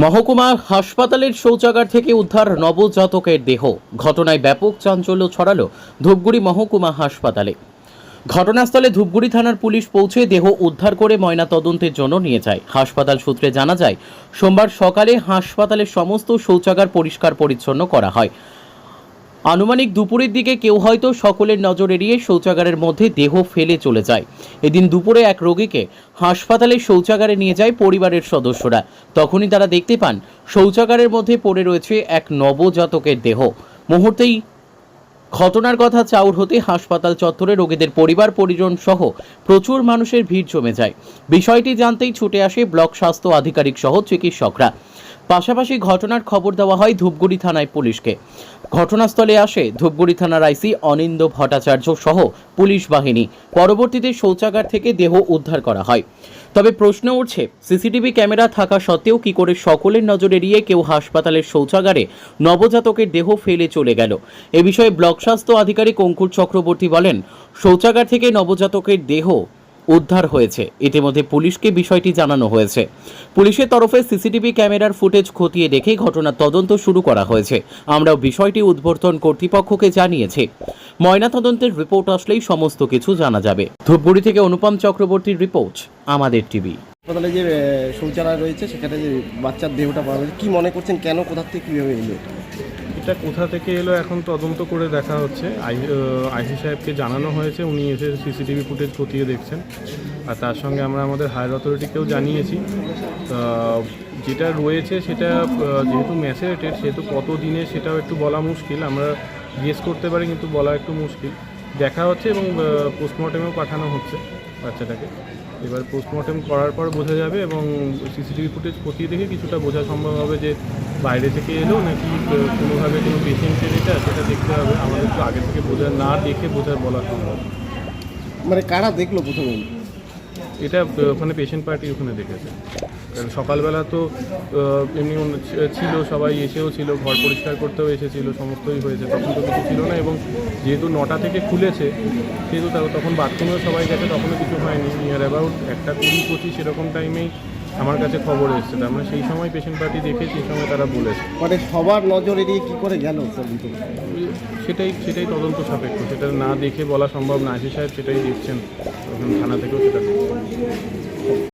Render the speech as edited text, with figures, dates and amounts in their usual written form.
মহকুমা হাসপাতালের শৌচাগার থেকে উদ্ধার নবজাতকের দেহ। ঘটনায় ব্যাপক চাঞ্চল্য ছড়ালো ধূপগুড়ি মহকুমা হাসপাতালে। ঘটনাস্থলে ধূপগুড়ি থানার পুলিশ পৌঁছে দেহ উদ্ধার করে ময়নাতদন্তের জন্য নিয়ে যায়। হাসপাতাল সূত্রে জানা যায়, সোমবার সকালে হাসপাতালের সমস্ত শৌচাগার পরিষ্কার পরিচ্ছন্ন করা হয়। আনুমানিক দুপুরের দিকে কেউ হয়তো সকলের নজর এড়িয়ে শৌচাগারের মধ্যে দেহ ফেলে চলে যায়। এদিন দুপুরে এক রোগীকে হাসপাতালের শৌচাগারে নিয়ে যায় পরিবারের সদস্যরা। তখনই তারা দেখতে পান শৌচাগারের মধ্যে পড়ে রয়েছে এক নবজাতকের দেহ। মুহূর্তেই ঘটনার কথা চাউর হতে হাসপাতাল চত্বরে রোগীদের পরিবার পরিজন সহ প্রচুর মানুষের ভিড় জমে যায়। বিষয়টি জানতেই ছুটে আসে ব্লক স্বাস্থ্য আধিকারিক সহ চিকিৎসকরা। পাশাপাশি ঘটনার খবর দেওয়া হয় ধূপগুড়ি থানায় পুলিশকে। ঘটনাস্থলে আসে ধূপগুড়ি থানার আইসি অনিন্দ ভট্টাচার্য সহ পুলিশ বাহিনী। পরবর্তীতে শৌচাগার থেকে দেহ উদ্ধার করা হয়। তবে প্রশ্ন উঠছে, সিসিটিভি ক্যামেরা থাকা সত্ত্বেও কি করে সকলের নজর এড়িয়ে কেউ হাসপাতালের শৌচাগারে নবজাতকের দেহ ফেলে চলে গেল? এ বিষয়ে ব্লক স্বাস্থ্য আধিকারিক অঙ্কুর চক্রবর্তী বলেন, শৌচাগার থেকে নবজাতকের দেহ উদ্ধার হয়েছে। ইতিমধ্যে পুলিশকে বিষয়টি জানানো হয়েছে। পুলিশের তরফে সিসিটিভি ক্যামেরার ফুটেজ খতিয়ে দেখে ঘটনার তদন্ত শুরু করা হয়েছে। আমরাও বিষয়টি উদ্বোধন কর্তৃপক্ষকে জানিয়েছি। ময়নাতদন্তের রিপোর্ট আসলেই সমস্ত কিছু জানা যাবে। ধূপগুড়ি থেকে অনুপম চক্রবর্তীর রিপোর্ট, আমাদের টিভি। হাসপাতালে যে শৌচালয় রয়েছে সেখানে যে বাচ্চার দেহটা পাওয়া গেছে, কি মনে করছেন, কেন, কোথা থেকে কীভাবে এলো? এটা কোথা থেকে এলো এখন তদন্ত করে দেখা হচ্ছে। আইসি সাহেবকে জানানো হয়েছে, উনি এসে সিসিটিভি ফুটেজ খতিয়ে দেখছেন। আর তার সঙ্গে আমরা আমাদের হায়ার অথরিটিকেও জানিয়েছি। যেটা রয়েছে সেটা যেহেতু ম্যাসেরেটেড, সেহেতু কত দিনে সেটাও একটু বলা মুশকিল। আমরা গেস করতে পারি কিন্তু বলা একটু মুশকিল। দেখা হচ্ছে এবং পোস্টমর্টেমেও পাঠানো হচ্ছে বাচ্চাটাকে। এবার পোস্টমর্টেম করার পর বোঝা যাবে এবং সিসিটিভি ফুটেজ খতিয়ে দেখে কিছুটা বোঝা সম্ভব হবে যে বাইরে থেকে এলো নাকি কোনোভাবে কোনো পেশেন্টের এটা, সেটা দেখতে হবে। আমাদের তো আগে থেকে বোঝা না দেখে বলা সম্ভব। মানে কারা দেখলো প্রথমে? এটা ওখানে পেশেন্ট পার্টি ওখানে দেখেছে। কারণ সকালবেলা তো এমনি ছিল, সবাই এসেও ছিল, ঘর পরিষ্কার করতেও এসেছিল, সমস্তই হয়েছে, তখন তো কিছু ছিল না। এবং যেহেতু 9টা থেকে খুলেছে সেহেতু তখন বাথরুমেও সবাই গেছে, তখনও কিছু হয়নি। নিয়ার অ্যাবাউট 1:20-25 এরকম টাইমেই আমার কাছে খবর এসছে। তার মানে সেই সময় পেশেন্ট পার্টি দেখে সেই সময় তারা বলেছে। মানে সবার নজর এড়িয়ে কী করে গেল? সেটাই তদন্ত সাপেক্ষ। সেটা না দেখে বলা সম্ভব না। আইসি সাহেব সেটাই দেখছেন, থানা থেকেও সেটা দেখছেন।